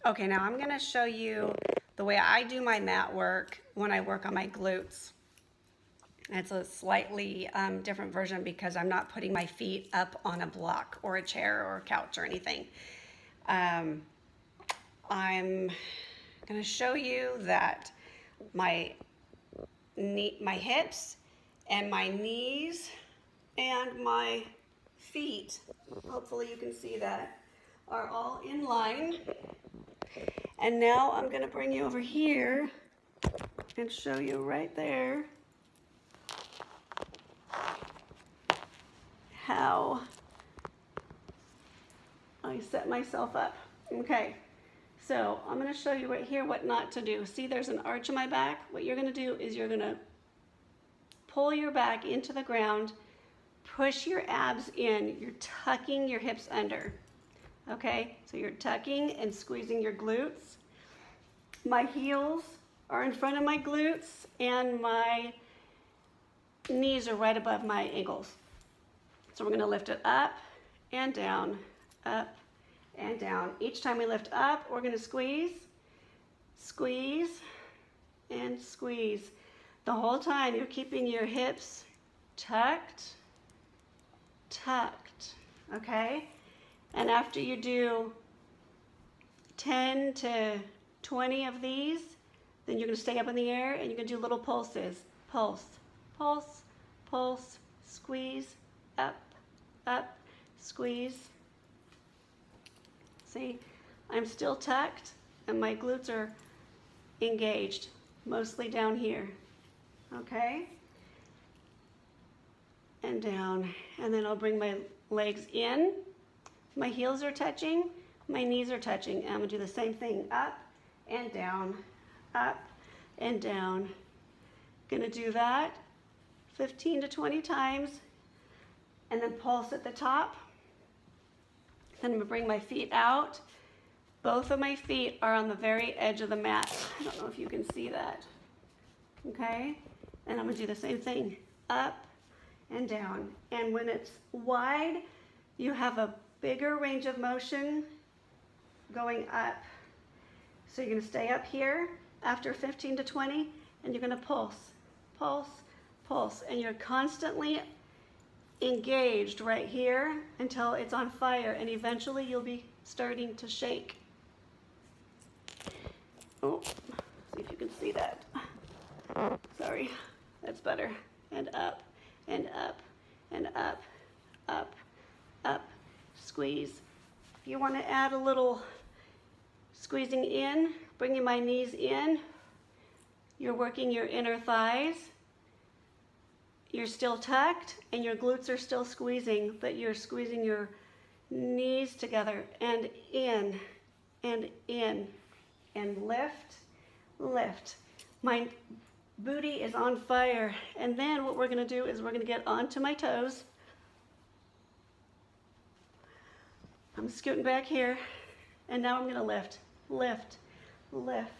Okay, now I'm gonna show you the way I do my mat work when I work on my glutes. It's a slightly different version because I'm not putting my feet up on a block or a chair or a couch or anything. I'm gonna show you that my hips and my knees and my feet, hopefully you can see that, are all in line. And now I'm going to bring you over here and show you right there how I set myself up. Okay, so I'm going to show you right here what not to do. See, there's an arch in my back. What you're going to do is you're going to pull your back into the ground, push your abs in. You're tucking your hips under. Okay, so you're tucking and squeezing your glutes. My heels are in front of my glutes and my knees are right above my ankles. So we're gonna lift it up and down, up and down. Each time we lift up, we're gonna squeeze, squeeze, and squeeze. The whole time you're keeping your hips tucked, tucked, okay? And after you do 10 to 20 of these, then you're going to stay up in the air and you're going to do little pulses. Pulse, pulse, pulse, squeeze, up, up, squeeze. See, I'm still tucked and my glutes are engaged, mostly down here. Okay? And down. And then I'll bring my legs in. My heels are touching, my knees are touching. And I'm gonna do the same thing, up and down, up and down. Gonna do that 15 to 20 times and then pulse at the top. Then I'm gonna bring my feet out. Both of my feet are on the very edge of the mat. I don't know if you can see that. Okay? And I'm gonna do the same thing, up and down. And when it's wide, you have a bigger range of motion going up. So you're going to stay up here after 15 to 20 and you're going to pulse, pulse, pulse. And you're constantly engaged right here until it's on fire and eventually you'll be starting to shake. Oh, see if you can see that. Sorry, that's better. And up, and up, and up, up, up. Squeeze. If you want to add a little squeezing in, bringing my knees in, you're working your inner thighs. You're still tucked and your glutes are still squeezing, but you're squeezing your knees together and in, and in, and lift, lift. My booty is on fire. And then what we're going to do is we're going to get onto my toes. I'm scooting back here, and now I'm going to lift, lift, lift,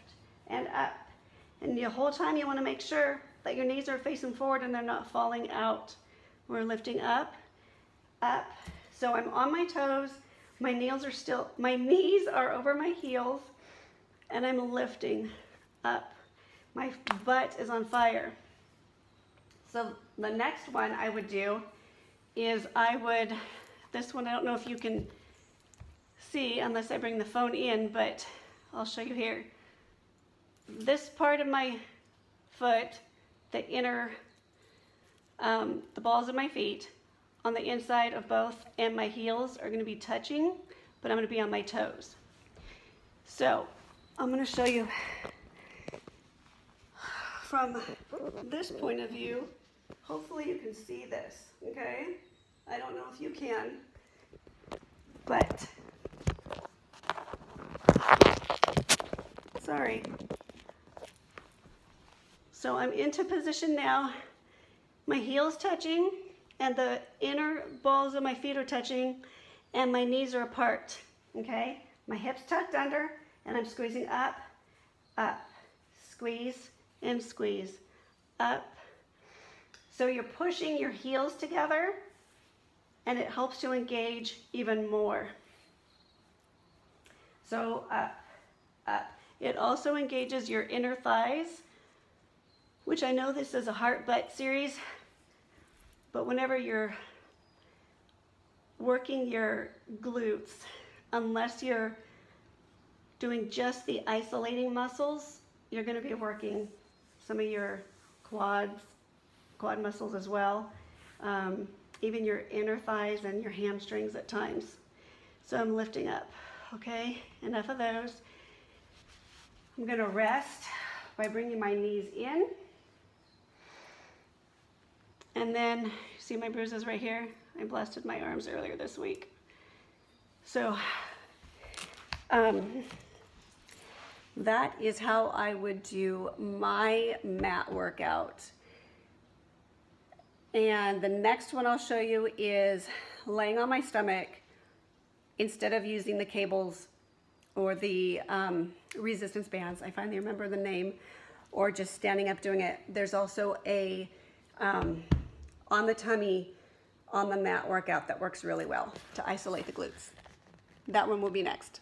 and up. And the whole time you want to make sure that your knees are facing forward and they're not falling out. We're lifting up, up. So I'm on my toes, my knees are over my heels, and I'm lifting up. My butt is on fire. So the next one I would do is this one I don't know if you can see unless I bring the phone in, but I'll show you here. This part of my foot, the inner, the balls of my feet on the inside of both and my heels are going to be touching, but I'm going to be on my toes. So I'm going to show you from this point of view. Hopefully you can see this, okay? I don't know if you can, but sorry. So I'm into position now. My heel's touching and the inner balls of my feet are touching and my knees are apart, okay? My hips tucked under and I'm squeezing up, up, squeeze and squeeze, up. So you're pushing your heels together and it helps to engage even more. So up, up. It also engages your inner thighs, which I know this is a heart butt series, but whenever you're working your glutes, unless you're doing just the isolating muscles, you're going to be working some of your quad muscles as well, even your inner thighs and your hamstrings at times. So I'm lifting up. Okay, enough of those. I'm going to rest by bringing my knees in. And then, see my bruises right here? I blasted my arms earlier this week. So, that is how I would do my mat workout. And the next one I'll show you is laying on my stomach instead of using the cables or the resistance bands. I finally remember the name. Or just standing up doing it. There's also a on the tummy, on the mat workout that works really well to isolate the glutes. That one will be next.